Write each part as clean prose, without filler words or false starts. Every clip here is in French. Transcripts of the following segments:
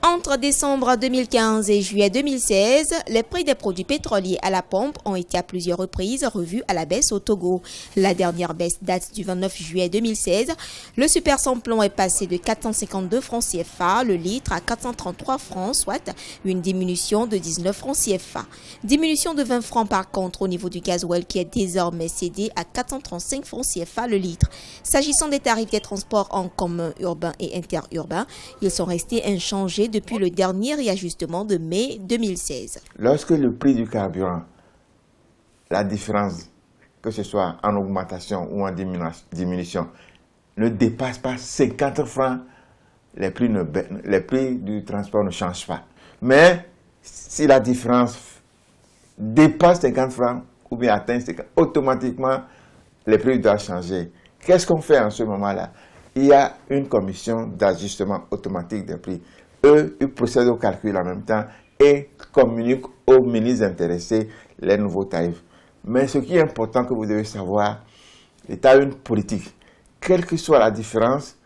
Entre décembre 2015 et juillet 2016, les prix des produits pétroliers à la pompe ont été à plusieurs reprises revus à la baisse au Togo. La dernière baisse date du 29 juillet 2016. Le super samplon est passé de 452 francs CFA le litre à 433 francs, soit une diminution de 19 francs CFA. Diminution de 20 francs par contre au niveau du gasoil qui est désormais cédé à 435 francs CFA le litre. S'agissant des tarifs des transports en commun urbain et interurbain, ils sont restés inchangés depuis le dernier réajustement de mai 2016. Lorsque le prix du carburant, la différence, que ce soit en augmentation ou en diminution, ne dépasse pas 50 francs, les prix du transport ne changent pas. Mais si la différence dépasse 50 francs ou bien atteint 50, automatiquement, les prix doivent changer. Qu'est-ce qu'on fait en ce moment-là? Il y a une commission d'ajustement automatique des prix. Eux, ils procèdent au calcul en même temps et communiquent aux ministres intéressés les nouveaux tarifs. Mais ce qui est important que vous devez savoir, l'État a une politique. Quelle que soit la différence,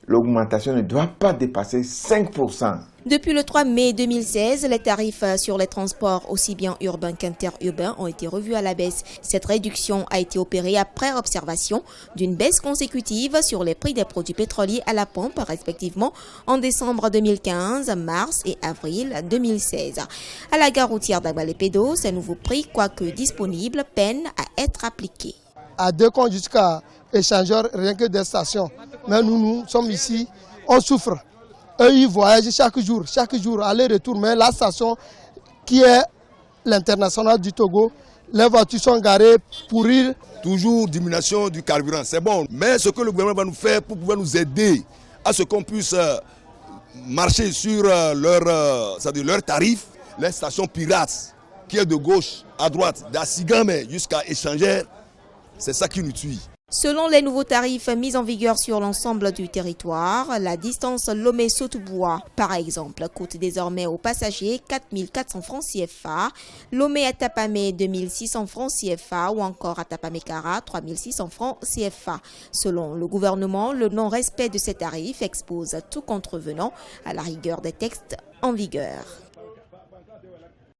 l'augmentation ne doit pas dépasser 5%. Depuis le 3 mai 2016, les tarifs sur les transports aussi bien urbains qu'interurbains ont été revus à la baisse. Cette réduction a été opérée après observation d'une baisse consécutive sur les prix des produits pétroliers à la pompe, respectivement en décembre 2015, mars et avril 2016. À la gare routière d'Agbalépédo, ces nouveaux prix, quoique disponibles, peinent à être appliqués. À deux comptes jusqu'à échangeurs, rien que des stations. Mais nous sommes ici, on souffre. Eux, ils voyagent chaque jour, aller-retour. Mais la station qui est l'international du Togo, les voitures sont garées pour rire. Toujours diminution du carburant, c'est bon. Mais ce que le gouvernement va nous faire pour pouvoir nous aider à ce qu'on puisse marcher sur leurs tarifs, les stations pirates, qui est de gauche à droite, d'Assigame jusqu'à Échangère, c'est ça qui nous tue. Selon les nouveaux tarifs mis en vigueur sur l'ensemble du territoire, la distance Lomé-Sotobois, par exemple, coûte désormais aux passagers 4 400 francs CFA, Lomé à Tapamé 2 600 francs CFA ou encore à Tapamé-Kara 3 600 francs CFA. Selon le gouvernement, le non-respect de ces tarifs expose tout contrevenant à la rigueur des textes en vigueur.